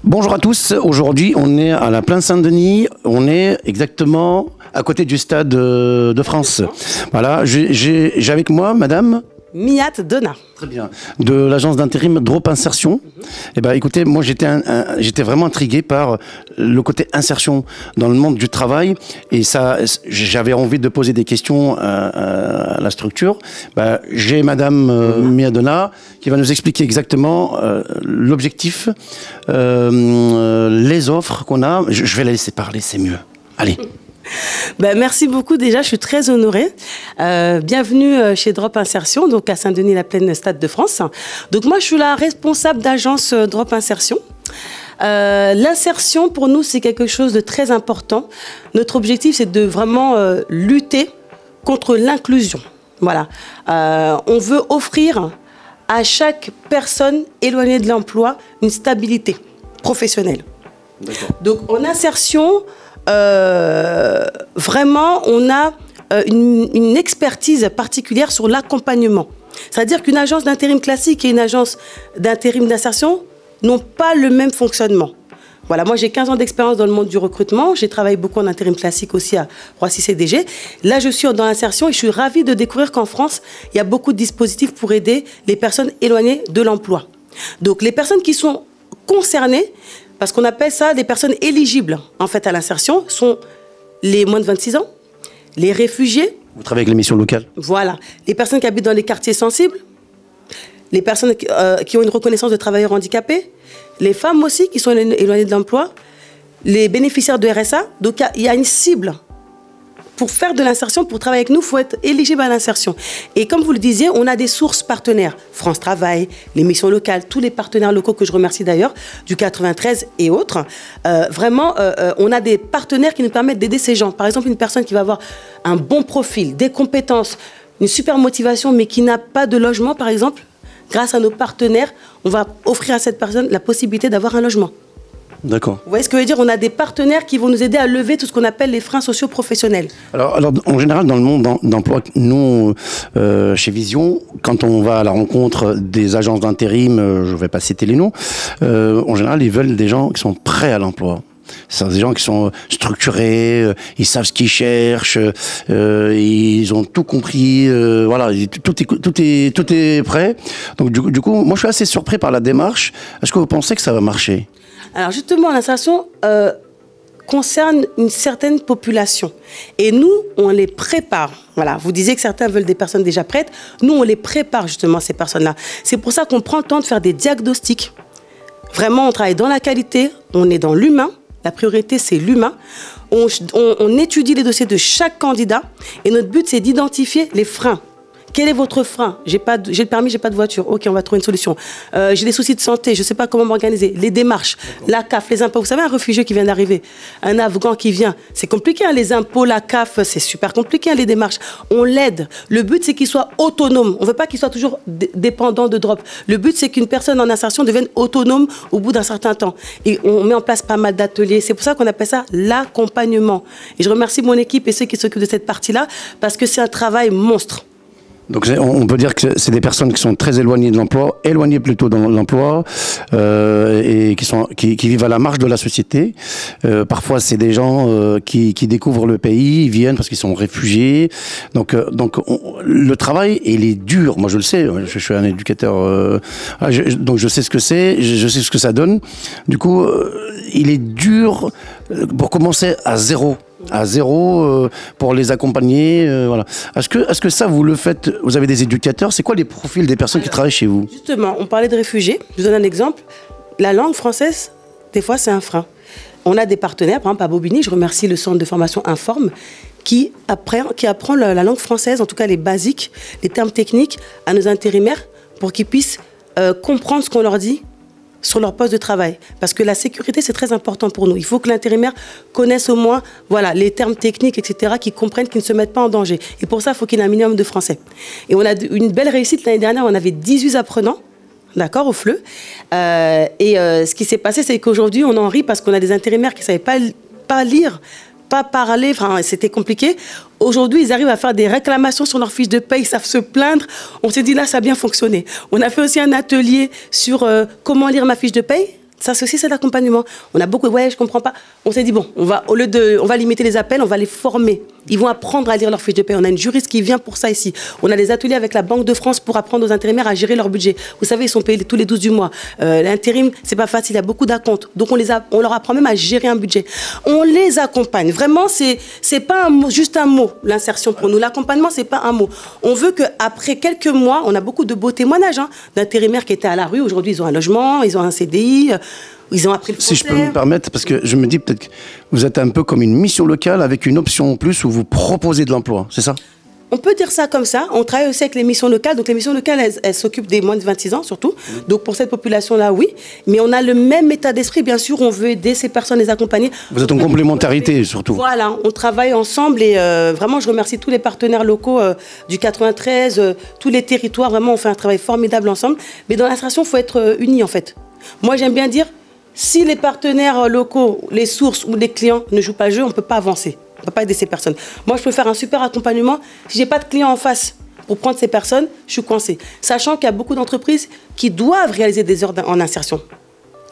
Bonjour à tous, aujourd'hui on est à la Plaine Saint-Denis, on est exactement à côté du Stade de France. Voilà, j'ai avec moi madame Miat Donna. Très bien. De l'agence d'intérim Drop Insertion. Eh ben, écoutez, moi j'étais vraiment intrigué par le côté insertion dans le monde du travail et ça, j'avais envie de poser des questions à la structure. Ben, j'ai madame Miat Donna qui va nous expliquer exactement l'objectif, les offres qu'on a. Je vais la laisser parler, c'est mieux. Allez. Ben, merci beaucoup déjà, je suis très honorée. Bienvenue chez Drop Insertion, donc à Saint-Denis-la-Plaine, Stade de France. Donc moi je suis la responsable d'agence Drop Insertion. L'insertion pour nous c'est quelque chose de très important. Notre objectif c'est de vraiment lutter contre l'inclusion. Voilà. On veut offrir à chaque personne éloignée de l'emploi une stabilité professionnelle. Donc en insertion, vraiment, on a une expertise particulière sur l'accompagnement. C'est-à-dire qu'une agence d'intérim classique et une agence d'intérim d'insertion n'ont pas le même fonctionnement. Voilà, moi j'ai 15 ans d'expérience dans le monde du recrutement, j'ai travaillé beaucoup en intérim classique aussi à Roissy CDG. Là je suis dans l'insertion et je suis ravie de découvrir qu'en France, il y a beaucoup de dispositifs pour aider les personnes éloignées de l'emploi. Donc les personnes qui sont concernées, parce qu'on appelle ça des personnes éligibles en fait à l'insertion, sont les moins de 26 ans, les réfugiés. Vous travaillez avec les missions locales. Voilà. Les personnes qui habitent dans les quartiers sensibles, les personnes qui ont une reconnaissance de travailleurs handicapés, les femmes aussi qui sont éloignées de l'emploi, les bénéficiaires de RSA. Donc il y a une cible. Pour faire de l'insertion, pour travailler avec nous, il faut être éligible à l'insertion. Et comme vous le disiez, on a des sources partenaires. France Travail, les missions locales, tous les partenaires locaux que je remercie d'ailleurs, du 93 et autres. Vraiment, on a des partenaires qui nous permettent d'aider ces gens. Par exemple, une personne qui va avoir un bon profil, des compétences, une super motivation, mais qui n'a pas de logement, par exemple, grâce à nos partenaires, on va offrir à cette personne la possibilité d'avoir un logement. D'accord. Vous voyez ce que je veux dire? On a des partenaires qui vont nous aider à lever tout ce qu'on appelle les freins socio-professionnels. Alors, en général, dans le monde d'emploi, nous, chez Vision, quand on va à la rencontre des agences d'intérim, je ne vais pas citer les noms, en général, ils veulent des gens qui sont prêts à l'emploi. C'est des gens qui sont structurés, ils savent ce qu'ils cherchent, ils ont tout compris, voilà, tout est prêt. Donc du coup, moi je suis assez surpris par la démarche. Est-ce que vous pensez que ça va marcher? Alors justement, l'insertion concerne une certaine population. Et nous, on les prépare. Voilà, vous disiez que certains veulent des personnes déjà prêtes. Nous, on les prépare justement, ces personnes-là. C'est pour ça qu'on prend le temps de faire des diagnostics. Vraiment, on travaille dans la qualité, on est dans l'humain. La priorité, c'est l'humain. On étudie les dossiers de chaque candidat. Et notre but, c'est d'identifier les freins. Quel est votre frein? J'ai le permis, j'ai pas de voiture. Ok, on va trouver une solution. J'ai des soucis de santé, je sais pas comment m'organiser. Les démarches, la CAF, les impôts. Vous savez, un réfugié qui vient d'arriver, un Afghan qui vient, c'est compliqué. Hein, les impôts, la CAF, c'est super compliqué, hein, les démarches. On l'aide. Le but, c'est qu'il soit autonome. On veut pas qu'il soit toujours dépendant de Drop. Le but, c'est qu'une personne en insertion devienne autonome au bout d'un certain temps. Et on met en place pas mal d'ateliers. C'est pour ça qu'on appelle ça l'accompagnement. Et je remercie mon équipe et ceux qui s'occupent de cette partie-là parce que c'est un travail monstre. Donc on peut dire que c'est des personnes qui sont très éloignées de l'emploi, éloignées plutôt de l'emploi, et qui vivent à la marge de la société. Parfois c'est des gens qui découvrent le pays, ils viennent parce qu'ils sont réfugiés. Donc le travail il est dur. Moi je le sais, je suis un éducateur, donc je sais ce que c'est, je sais ce que ça donne. Du coup il est dur pour commencer à zéro. Pour les accompagner, voilà. Est-ce que ça vous le faites? Vous avez des éducateurs? C'est quoi les profils des personnes qui travaillent chez vous? Justement, on parlait de réfugiés. Je vous donne un exemple. La langue française, des fois, c'est un frein. On a des partenaires, par exemple à Bobigny, je remercie le centre de formation Informe, qui apprend la langue française, en tout cas les basiques, les termes techniques, à nos intérimaires pour qu'ils puissent comprendre ce qu'on leur dit sur leur poste de travail. Parce que la sécurité, c'est très important pour nous. Il faut que l'intérimaire connaisse au moins voilà, les termes techniques, etc., qu'ils comprennent, qu'ils ne se mettent pas en danger. Et pour ça, il faut qu'il y ait un minimum de français. Et on a une belle réussite. L'année dernière, on avait 18 apprenants, d'accord, au FLE. Ce qui s'est passé, c'est qu'aujourd'hui, on en rit parce qu'on a des intérimaires qui ne savaient pas lire, pas parler, enfin, c'était compliqué. Aujourd'hui, ils arrivent à faire des réclamations sur leur fiche de paye, ils savent se plaindre. On s'est dit, là, ça a bien fonctionné. On a fait aussi un atelier sur comment lire ma fiche de paye. Ça, c'est aussi cet accompagnement. On a beaucoup de ouais, je comprends pas. On s'est dit, bon, on va limiter les appels, on va les former. Ils vont apprendre à lire leur fiche de paie. On a une juriste qui vient pour ça ici. On a des ateliers avec la Banque de France pour apprendre aux intérimaires à gérer leur budget. Vous savez, ils sont payés tous les 12 du mois. L'intérim, c'est pas facile, il y a beaucoup d'acomptes. Donc, on leur apprend même à gérer un budget. On les accompagne. Vraiment, c'est pas un mot, juste un mot, l'insertion pour nous. L'accompagnement, c'est pas un mot. On veut qu'après quelques mois, on a beaucoup de beaux témoignages d'intérimaires qui étaient à la rue. Aujourd'hui, ils ont un logement, ils ont un CDI. Ils ont appris le français. Si je peux me permettre, parce que je me dis peut-être que vous êtes un peu comme une mission locale avec une option en plus où vous proposez de l'emploi, c'est ça? On peut dire ça comme ça. On travaille aussi avec les missions locales. Donc les missions locales, elles s'occupent des moins de 26 ans surtout. Donc pour cette population-là, oui. Mais on a le même état d'esprit. Bien sûr, on veut aider ces personnes, les accompagner. Vous êtes en complémentarité surtout. Voilà, on travaille ensemble et vraiment, je remercie tous les partenaires locaux du 93, tous les territoires. Vraiment, on fait un travail formidable ensemble. Mais dans l'insertion, il faut être unis en fait. Moi, j'aime bien dire, si les partenaires locaux, les sources ou les clients ne jouent pas le jeu, on ne peut pas avancer. On ne peut pas aider ces personnes. Moi, je peux faire un super accompagnement. Si je n'ai pas de clients en face pour prendre ces personnes, je suis coincée. Sachant qu'il y a beaucoup d'entreprises qui doivent réaliser des heures en insertion.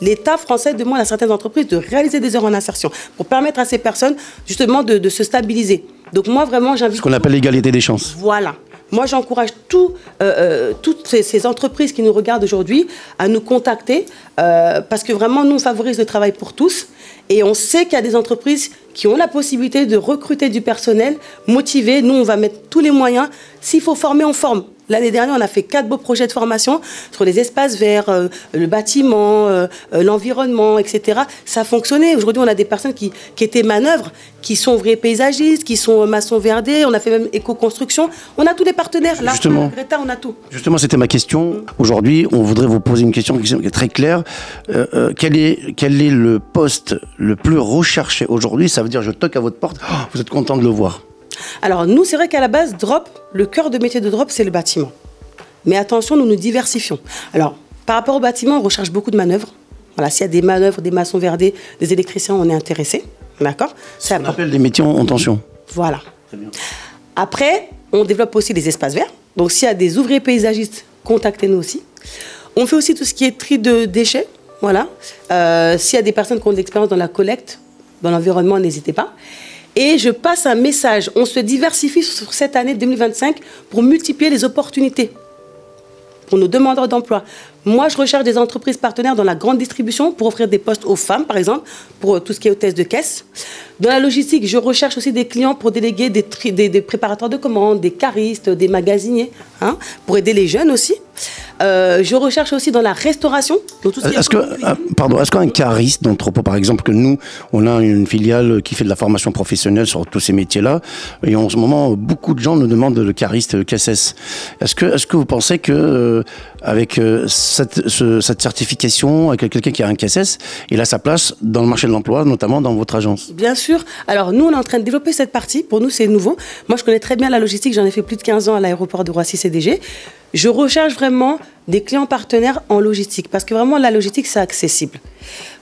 L'État français demande à certaines entreprises de réaliser des heures en insertion pour permettre à ces personnes, justement, de se stabiliser. Donc moi, vraiment, j'invite... Ce qu'on appelle l'égalité des chances. Voilà. Moi, j'encourage toutes ces entreprises qui nous regardent aujourd'hui à nous contacter parce que vraiment, nous, on favorise le travail pour tous. Et on sait qu'il y a des entreprises qui ont la possibilité de recruter du personnel motivé. Nous, on va mettre tous les moyens. S'il faut former, on forme. L'année dernière, on a fait 4 beaux projets de formation sur les espaces verts, le bâtiment, l'environnement, etc. Ça a fonctionné. Aujourd'hui, on a des personnes qui étaient manœuvres, qui sont ouvriers paysagistes, qui sont maçons VRD. On a fait même éco-construction. On a tous les partenaires. Là, justement, Greta, on a tout. Justement, c'était ma question. Aujourd'hui, on voudrait vous poser une question qui est très claire. Quel est le poste le plus recherché aujourd'hui? Ça veut dire, je toque à votre porte, oh, vous êtes content de le voir. Alors, nous, c'est vrai qu'à la base, Drop, le cœur de métier de Drop, c'est le bâtiment. Mais attention, nous nous diversifions. Alors, par rapport au bâtiment, on recherche beaucoup de manœuvres. Voilà, s'il y a des manœuvres, des maçons VRD, des électriciens, on est intéressés. D'accord? Ça appelle des métiers en tension. Voilà. Très bien. Après, on développe aussi des espaces verts. Donc, s'il y a des ouvriers paysagistes, contactez-nous aussi. On fait aussi tout ce qui est tri de déchets. Voilà. S'il y a des personnes qui ont de l'expérience dans la collecte, dans l'environnement, n'hésitez pas. Et je passe un message. On se diversifie sur cette année 2025 pour multiplier les opportunités pour nos demandeurs d'emploi. Moi, je recherche des entreprises partenaires dans la grande distribution pour offrir des postes aux femmes, par exemple, pour tout ce qui est hôtesse de caisse. Dans la logistique, je recherche aussi des clients pour déléguer des préparateurs de commandes, des caristes, des magasiniers, pour aider les jeunes aussi. Je recherche aussi dans la restauration. Est-ce qu'un cariste d'entrepôt, par exemple, que nous, on a une filiale qui fait de la formation professionnelle sur tous ces métiers-là, et en ce moment, beaucoup de gens nous demandent le cariste KSS. Est-ce que vous pensez que avec cette certification, avec quelqu'un qui a un KSS, il a sa place dans le marché de l'emploi, notamment dans votre agence? Bien sûr. Alors, nous, on est en train de développer cette partie. Pour nous, c'est nouveau. Moi, je connais très bien la logistique. J'en ai fait plus de 15 ans à l'aéroport de Roissy-CDG. Je recherche vraiment des clients partenaires en logistique parce que vraiment, la logistique, c'est accessible.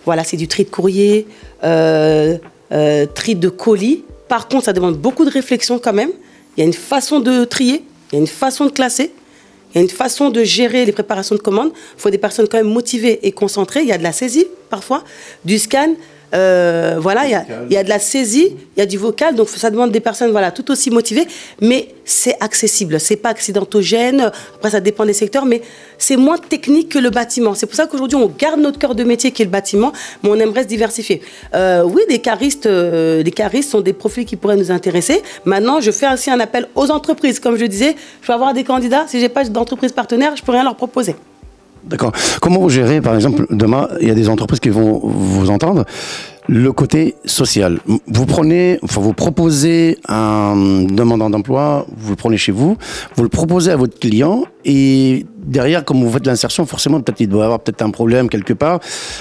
Voilà, c'est du tri de courrier, tri de colis. Par contre, ça demande beaucoup de réflexion quand même. Il y a une façon de trier, il y a une façon de classer. Il y a une façon de gérer les préparations de commandes. Il faut des personnes quand même motivées et concentrées. Il y a de la saisie, parfois, du scan. Voilà, il y a de la saisie, il y a du vocal. Donc, ça demande des personnes tout aussi motivées. Mais c'est accessible. Ce n'est pas accidentogène. Après, ça dépend des secteurs. Mais c'est moins technique que le bâtiment. C'est pour ça qu'aujourd'hui, on garde notre cœur de métier qui est le bâtiment. Mais on aimerait se diversifier. Oui, les caristes sont des profils qui pourraient nous intéresser. Maintenant, je fais aussi un appel aux entreprises. Comme je disais, je peux avoir des candidats. Si je n'ai pas d'entreprise partenaire, je ne peux rien leur proposer. D'accord. Comment vous gérez, par exemple, demain, il y a des entreprises qui vont vous entendre, le côté social. Vous proposez un demandeur d'emploi, vous le prenez chez vous, vous le proposez à votre client et derrière, comme vous faites l'insertion, forcément, peut-être il doit y avoir peut-être un problème quelque part,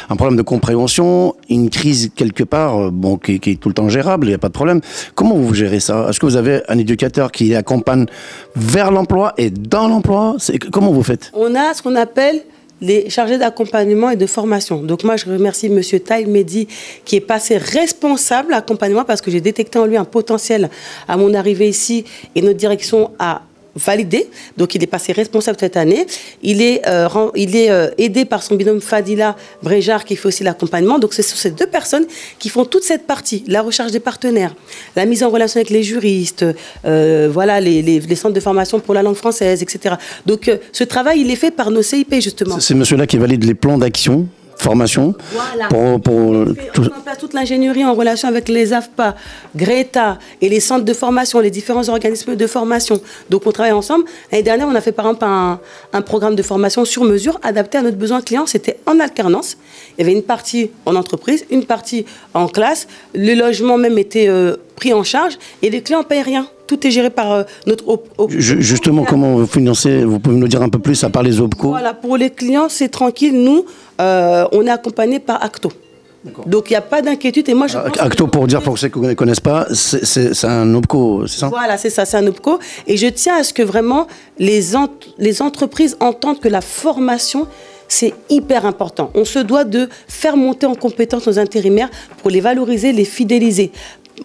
un problème de compréhension, une crise quelque part, qui est tout le temps gérable, il n'y a pas de problème. Comment vous gérez ça? Est-ce que vous avez un éducateur qui accompagne vers l'emploi et dans l'emploi? Comment vous faites? On a ce qu'on appelle les chargés d'accompagnement et de formation. Donc moi, je remercie M. Taï Mehdi qui est passé responsable accompagnement parce que j'ai détecté en lui un potentiel à mon arrivée ici et notre direction a validé, donc il est passé responsable cette année. Il est aidé par son binôme Fadila Bréjard qui fait aussi l'accompagnement. Donc ce sont ces deux personnes qui font toute cette partie, la recherche des partenaires, la mise en relation avec les juristes, voilà, les centres de formation pour la langue française, etc. Donc ce travail, il est fait par nos CIP justement. C'est monsieur-là qui valide les plans d'action, formation, voilà. On met en place toute l'ingénierie en relation avec les AFPA, Greta et les centres de formation, les différents organismes de formation. Donc on travaille ensemble. L'année dernière, on a fait par exemple un programme de formation sur mesure adapté à notre besoin client. C'était en alternance. Il y avait une partie en entreprise, une partie en classe. Le logement même était pris en charge et les clients ne payent rien. Tout est géré par notre Justement, comment vous financez? Vous pouvez nous dire un peu plus à part les OPCO? Voilà, pour les clients, c'est tranquille. Nous, on est accompagné par Acto. Donc, il n'y a pas d'inquiétude. Et moi, je pense Acto, pour dire pour ceux qui ne connaissent pas, c'est un OPCO, c'est ça? Voilà, c'est ça, c'est un OPCO. Et je tiens à ce que vraiment les entreprises entendent que la formation, c'est hyper important. On se doit de faire monter en compétence nos intérimaires pour les valoriser, les fidéliser.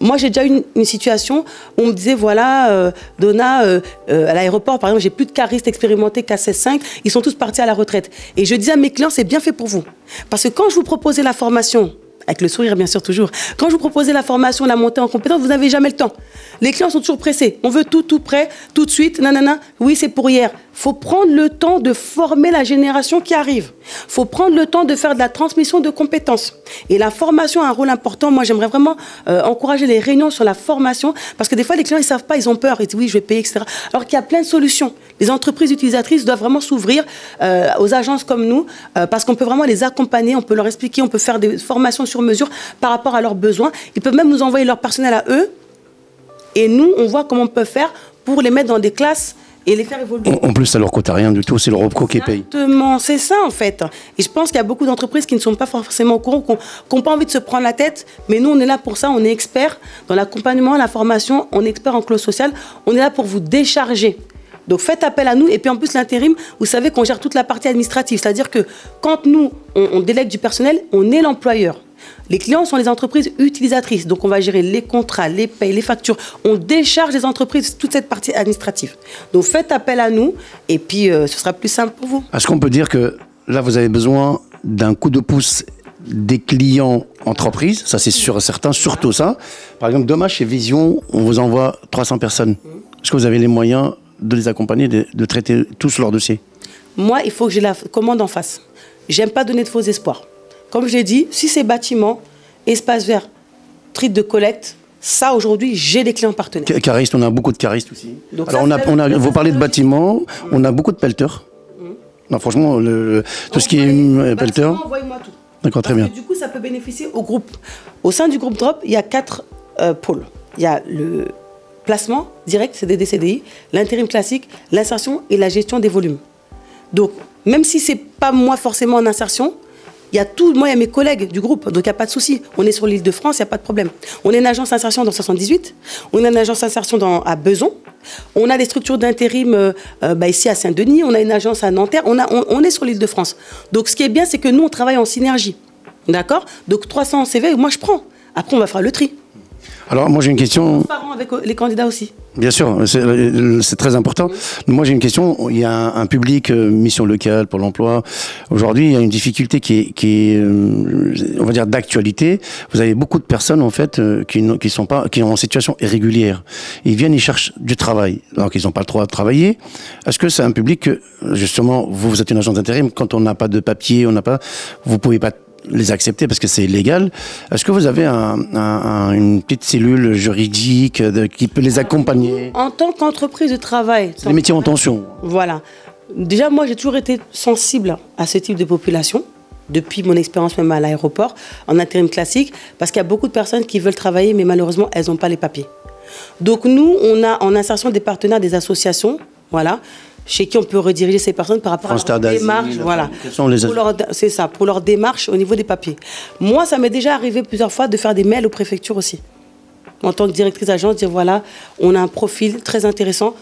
Moi, j'ai déjà eu une situation où on me disait, voilà, Donna, à l'aéroport, par exemple, j'ai plus de caristes expérimentés qu'à 16-5, ils sont tous partis à la retraite. Et je disais à mes clients, c'est bien fait pour vous. Parce que quand je vous proposais la formation, avec le sourire bien sûr toujours, quand je vous proposais la formation, la montée en compétence, vous n'avez jamais le temps. Les clients sont toujours pressés. On veut tout prêt, tout de suite, nanana. Oui, c'est pour hier. Il faut prendre le temps de former la génération qui arrive. Il faut prendre le temps de faire de la transmission de compétences. Et la formation a un rôle important. Moi, j'aimerais vraiment encourager les réunions sur la formation parce que des fois, les clients, ils ne savent pas, ils ont peur. Ils disent oui, je vais payer, etc. Alors qu'il y a plein de solutions. Les entreprises utilisatrices doivent vraiment s'ouvrir aux agences comme nous parce qu'on peut vraiment les accompagner, on peut leur expliquer, on peut faire des formations sur mesure par rapport à leurs besoins. Ils peuvent même nous envoyer leur personnel à eux et nous, on voit comment on peut faire pour les mettre dans des classes et les faire évoluer. En plus, ça leur coûte rien du tout, c'est le OPCO qui paye. Exactement, c'est ça en fait. Et je pense qu'il y a beaucoup d'entreprises qui ne sont pas forcément au courant, qui n'ont pas envie de se prendre la tête, mais nous on est là pour ça, on est experts dans l'accompagnement, la formation, on est experts en clause sociale, on est là pour vous décharger. Donc faites appel à nous et puis en plus l'intérim, vous savez qu'on gère toute la partie administrative, c'est-à-dire que quand nous on délègue du personnel, on est l'employeur. Les clients sont les entreprises utilisatrices, donc on va gérer les contrats, les payes, les factures. On décharge les entreprises toute cette partie administrative. Donc faites appel à nous et puis ce sera plus simple pour vous. Est-ce qu'on peut dire que là vous avez besoin d'un coup de pouce des clients entreprises, ça c'est sûr et certain, surtout ça. Par exemple, demain chez Vision, on vous envoie 300 personnes. Est-ce que vous avez les moyens de les accompagner, de traiter tous leurs dossiers? Moi, il faut que j'ai la commande en face. J'aime pas donner de faux espoirs. Comme je l'ai dit, si c'est bâtiment, espace vert, tri de collecte, ça aujourd'hui, j'ai des clients partenaires. Caristes, on a beaucoup de caristes aussi. Donc alors vous parlez de bâtiment, on a beaucoup de pelleteurs. Non, franchement, tout ce qui est pelleteur. Envoyez-moi tout. D'accord, très bien. Du coup, ça peut bénéficier au groupe. Au sein du groupe Drop, il y a 4 pôles. Il y a le placement direct, CDD, CDI, l'intérim classique, l'insertion et la gestion des volumes. Donc, même si ce n'est pas moi forcément en insertion, il y a tout, moi, il y a mes collègues du groupe, donc il n'y a pas de souci. On est sur l'île de France, il n'y a pas de problème. On est une agence d'insertion dans 78, on a une agence d'insertion à Beson, on a des structures d'intérim ici à Saint-Denis, on a une agence à Nanterre, on est sur l'île de France. Donc ce qui est bien, c'est que nous, on travaille en synergie. D'accord? Donc 300 CV, moi je prends. Après, on va faire le tri. Alors, moi j'ai une question. Transparent avec les candidats aussi. Bien sûr, c'est très important. Moi j'ai une question. Il y a un public mission locale pour l'emploi. Aujourd'hui, il y a une difficulté qui est on va dire d'actualité. Vous avez beaucoup de personnes en fait qui sont en situation irrégulière. Ils viennent, ils cherchent du travail, donc ils n'ont pas le droit de travailler. Est-ce que c'est un public que justement vous êtes une agence d'intérim, quand on n'a pas de papier, vous pouvez pas les accepter parce que c'est illégal. Est-ce que vous avez une petite cellule juridique qui peut les accompagner? En tant qu'entreprise de travail... C'est des métiers en tension. Voilà. Déjà, moi, j'ai toujours été sensible à ce type de population, depuis mon expérience même à l'aéroport, en intérim classique, parce qu'il y a beaucoup de personnes qui veulent travailler, mais malheureusement, elles n'ont pas les papiers. Donc nous, on a en insertion des partenaires, des associations, voilà, chez qui on peut rediriger ces personnes par rapport à leur démarche, voilà. C'est ça, pour leur démarche au niveau des papiers. Moi, ça m'est déjà arrivé plusieurs fois de faire des mails aux préfectures aussi. En tant que directrice d'agence, dire voilà, on a un profil très intéressant.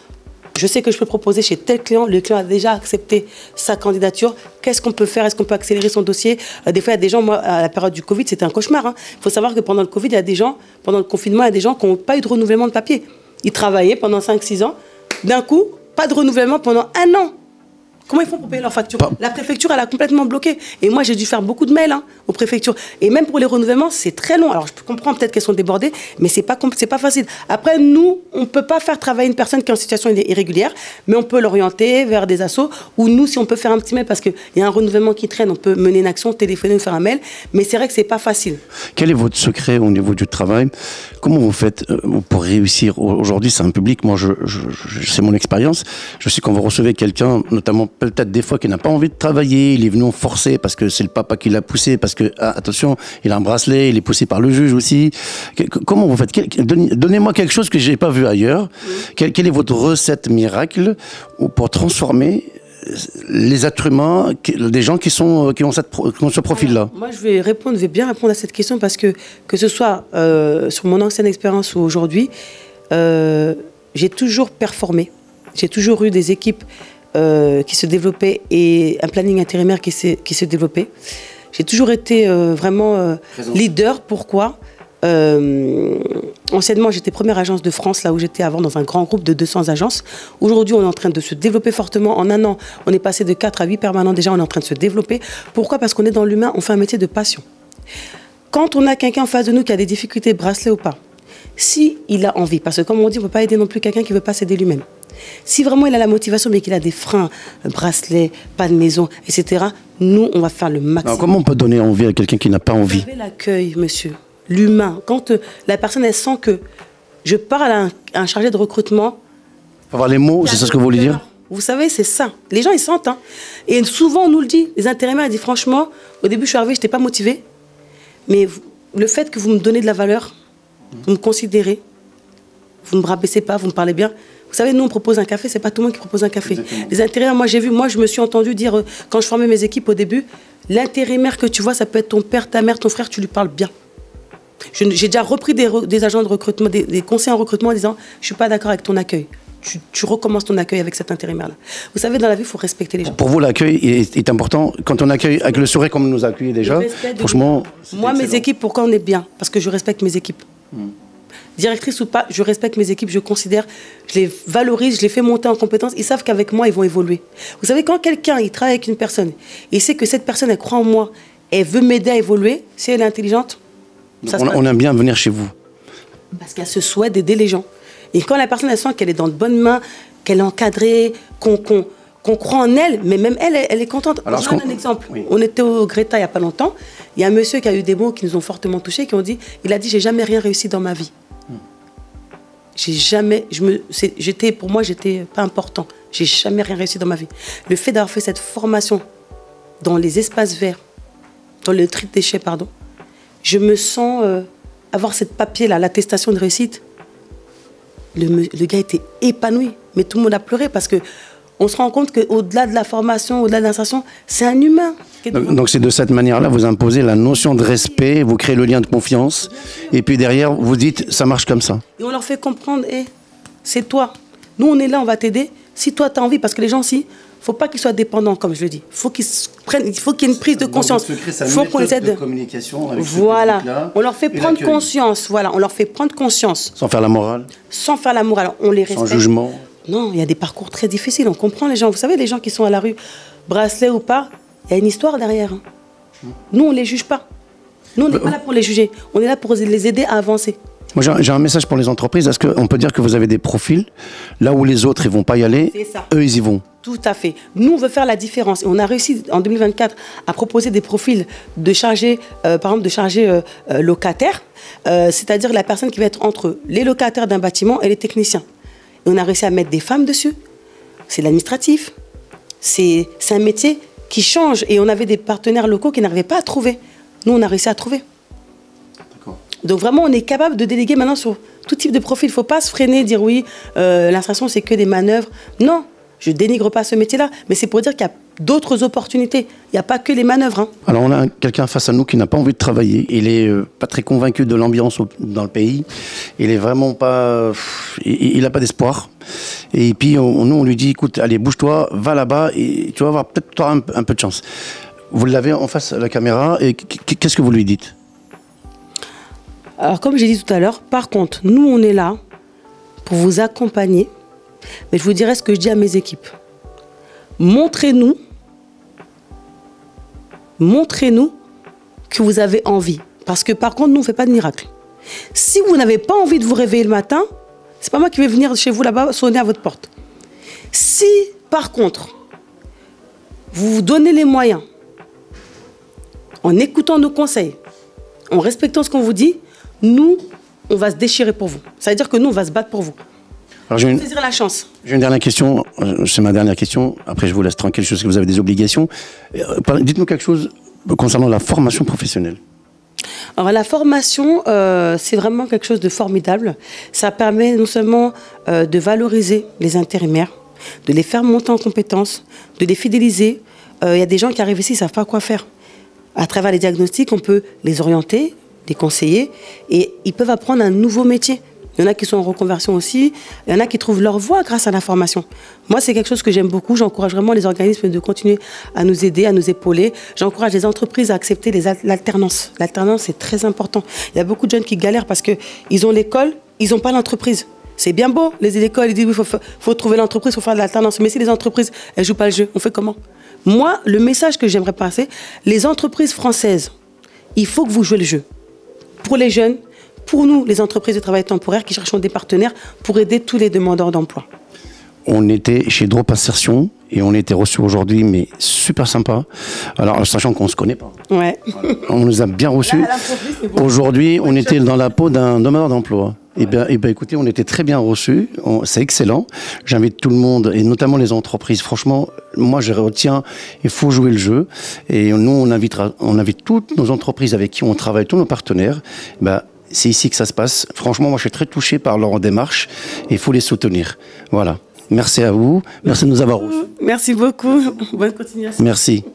Je sais que je peux proposer chez tel client. Le client a déjà accepté sa candidature. Qu'est-ce qu'on peut faire? Est-ce qu'on peut accélérer son dossier? Des fois, il y a des gens, moi, à la période du Covid, c'était un cauchemar. Il faut savoir que pendant le Covid, il y a des gens, pendant le confinement, il y a des gens qui n'ont pas eu de renouvellement de papier. Ils travaillaient pendant 5-6 ans. D'un coup, pas de renouvellement pendant 1 an. Comment ils font pour payer leurs factures? La préfecture, elle a complètement bloqué. Et moi, j'ai dû faire beaucoup de mails aux préfectures. Et même pour les renouvellements, c'est très long. Alors, je comprends peut-être qu'elles sont débordées, mais c'est pas facile. Après, nous, on ne peut pas faire travailler une personne qui est en situation irrégulière, mais on peut l'orienter vers des assos. Ou nous, si on peut faire un petit mail, parce qu'il y a un renouvellement qui traîne, on peut mener une action, téléphoner ou faire un mail. Mais c'est vrai que c'est pas facile. Quel est votre secret au niveau du travail? Comment vous faites pour réussir? Aujourd'hui, c'est un public, moi, c'est mon expérience. Je sais quand vous recevez quelqu'un, notamment peut-être des fois qui n'a pas envie de travailler, il est venu en forcer parce que c'est le papa qui l'a poussé, parce que, attention, il a un bracelet, il est poussé par le juge aussi. Comment vous faites? Donnez-moi quelque chose que je n'ai pas vu ailleurs. Quelle est votre recette miracle pour transformer les êtres humains, des gens qui ont ce profil-là? Moi, je vais bien répondre à cette question parce que ce soit sur mon ancienne expérience ou aujourd'hui, j'ai toujours performé. J'ai toujours eu des équipes qui se développaient et un planning intérimaire qui se développait. J'ai toujours été vraiment leader. Pourquoi? Anciennement, j'étais première agence de France, là où j'étais avant, dans un grand groupe de 200 agences. Aujourd'hui, on est en train de se développer fortement. En 1 an, on est passé de 4 à 8 permanents. Déjà, on est en train de se développer. Pourquoi? Parce qu'on est dans l'humain, on fait un métier de passion. Quand on a quelqu'un en face de nous qui a des difficultés, bracelet ou pas, si il a envie, parce que comme on dit, on ne peut pas aider non plus quelqu'un qui ne veut pas s'aider lui-même. Si vraiment il a la motivation, mais qu'il a des freins, bracelet, pas de maison, etc., nous, on va faire le maximum. Alors, comment on peut donner envie à quelqu'un qui n'a pas envie? Vous avez l'accueil, monsieur, l'humain. Quand la personne, elle sent que je parle à un chargé de recrutement... Faut avoir les mots, c'est ça ce que vous voulez dire? Vous savez, c'est ça. Les gens, ils sentent. Et souvent, on nous le dit. Les intérimaires disent, franchement, au début, je suis arrivée, je n'étais pas motivée. Mais le fait que vous me donnez de la valeur, vous me considérez, vous ne me rabaissez pas, vous me parlez bien. Vous savez, nous, on propose un café, c'est pas tout le monde qui propose un café. Exactement. Les intérimaires, moi, je me suis entendu dire, quand je formais mes équipes au début, l'intérimaire que tu vois, ça peut être ton père, ta mère, ton frère, tu lui parles bien. J'ai déjà repris des agents de recrutement, des conseillers en recrutement en disant, je suis pas d'accord avec ton accueil. Tu recommences ton accueil avec cet intérimaire-là. Vous savez, dans la vie, il faut respecter les gens. Pour vous, l'accueil est important. Quand on accueille avec le sourire comme nous accueillez déjà, franchement... Moi, mes équipes, pourquoi on est bien? Parce que je respecte mes équipes. Directrice ou pas, je respecte mes équipes, je considère, je les valorise, je les fais monter en compétences. Ils savent qu'avec moi, ils vont évoluer. Vous savez, quand quelqu'un, il travaille avec une personne, et sait que cette personne, elle croit en moi, elle veut m'aider à évoluer, si elle est intelligente... On aime bien venir chez vous. Parce qu'elle se souhaite d'aider les gens. Et quand la personne, elle sent qu'elle est dans de bonnes mains, qu'elle est encadrée, qu'on croit en elle, mais même elle est contente. Alors, je donne un exemple. Oui. On était au Greta il n'y a pas longtemps. Il y a un monsieur qui a eu des mots qui nous ont fortement touchés, qui ont dit, il a dit, j'ai jamais rien réussi dans ma vie. J'ai jamais, pour moi, j'étais pas important. J'ai jamais rien réussi dans ma vie. Le fait d'avoir fait cette formation dans les espaces verts, dans le tri de déchets, pardon, je me sens avoir cette papier-là, l'attestation de réussite. Le gars était épanoui, mais tout le monde a pleuré parce que on se rend compte qu'au-delà de la formation, au-delà de l'insertion, c'est un humain. Donc c'est de cette manière-là, vous imposez la notion de respect, vous créez le lien de confiance, et puis derrière, vous dites, ça marche comme ça. Et on leur fait comprendre, c'est toi. Nous, on est là, on va t'aider. Si toi, tu as envie, parce que les gens aussi, il ne faut pas qu'ils soient dépendants, comme je le dis. Il faut qu'il y ait une prise de conscience. Il faut qu'on les aide. De communication avec voilà. On leur fait prendre conscience. Voilà, on leur fait prendre conscience. Sans faire la morale. Sans faire la morale. On les respecte. Sans jugement. Non, il y a des parcours très difficiles. On comprend les gens. Vous savez, les gens qui sont à la rue, bracelet ou pas, il y a une histoire derrière. Nous, on ne les juge pas. Nous, on n'est pas là pour les juger. On est là pour les aider à avancer. Moi, j'ai un message pour les entreprises. Est-ce qu'on peut dire que vous avez des profils, là où les autres ne vont pas y aller, eux, ils y vont? Tout à fait. Nous, on veut faire la différence. Et on a réussi, en 2024, à proposer des profils de chargés, par exemple, de chargés locataires, c'est-à-dire la personne qui va être entre les locataires d'un bâtiment et les techniciens. Et on a réussi à mettre des femmes dessus. C'est l'administratif. C'est un métier qui change. Et on avait des partenaires locaux qui n'arrivaient pas à trouver. Nous, on a réussi à trouver. Donc vraiment, on est capable de déléguer maintenant sur tout type de profil. Il ne faut pas se freiner, dire oui, l'insertion, c'est que des manœuvres. Non, je ne dénigre pas ce métier-là, mais c'est pour dire qu'il y a d'autres opportunités. Il n'y a pas que les manœuvres. Alors on a quelqu'un face à nous qui n'a pas envie de travailler. Il n'est pas très convaincu de l'ambiance dans le pays. Il n'est vraiment pas... Il n'a pas d'espoir. Et puis nous, on lui dit, écoute, allez, bouge-toi, va là-bas et tu vas avoir peut-être un peu de chance. Vous l'avez en face à la caméra et qu'est-ce que vous lui dites ? Alors, comme j'ai dit tout à l'heure, par contre, nous, on est là pour vous accompagner Mais je vous dirais ce que je dis à mes équipes. Montrez-nous que vous avez envie. Parce que par contre, nous, on ne fait pas de miracle. Si vous n'avez pas envie de vous réveiller le matin, c'est pas moi qui vais venir chez vous là-bas sonner à votre porte. Si, par contre, vous vous donnez les moyens, en écoutant nos conseils, en respectant ce qu'on vous dit, nous, on va se déchirer pour vous. Ça veut dire que nous, on va se battre pour vous. Alors, saisir la chance. J'ai une dernière question, c'est ma dernière question, après je vous laisse tranquille, je sais que vous avez des obligations. Dites-nous quelque chose concernant la formation professionnelle. Alors la formation, c'est vraiment quelque chose de formidable. Ça permet non seulement de valoriser les intérimaires, de les faire monter en compétences, de les fidéliser. Il y a des gens qui arrivent ici, ils ne savent pas quoi faire. À travers les diagnostics, on peut les orienter, les conseiller, et ils peuvent apprendre un nouveau métier. Il y en a qui sont en reconversion aussi, il y en a qui trouvent leur voie grâce à la formation. Moi, c'est quelque chose que j'aime beaucoup. J'encourage vraiment les organismes de continuer à nous aider, à nous épauler. J'encourage les entreprises à accepter l'alternance. L'alternance, c'est très important. Il y a beaucoup de jeunes qui galèrent parce qu'ils ont l'école, ils n'ont pas l'entreprise. C'est bien beau, les écoles, ils disent oui, faut trouver l'entreprise, il faut faire de l'alternance. Mais si les entreprises, elles ne jouent pas le jeu, on fait comment? Moi, le message que j'aimerais passer, les entreprises françaises, il faut que vous jouez le jeu. Pour les jeunes, pour nous, les entreprises de travail temporaire qui cherchons des partenaires pour aider tous les demandeurs d'emploi. On était chez Drop Insertion et on était reçus aujourd'hui, mais super sympa. Alors, sachant qu'on ne se connaît pas. Ouais. Voilà. On nous a bien reçus. Bon. Aujourd'hui, on était dans la peau d'un demandeur d'emploi. Eh bien, écoutez, on était très bien reçus. C'est excellent. J'invite tout le monde, et notamment les entreprises. Franchement, moi, je retiens, il faut jouer le jeu. Et nous, on invite toutes nos entreprises avec qui on travaille, tous nos partenaires. C'est ici que ça se passe. Franchement, moi, je suis très touché par leur démarche. Il faut les soutenir. Voilà. Merci à vous. Merci de nous avoir reçus. Merci beaucoup. Bonne continuation. Merci.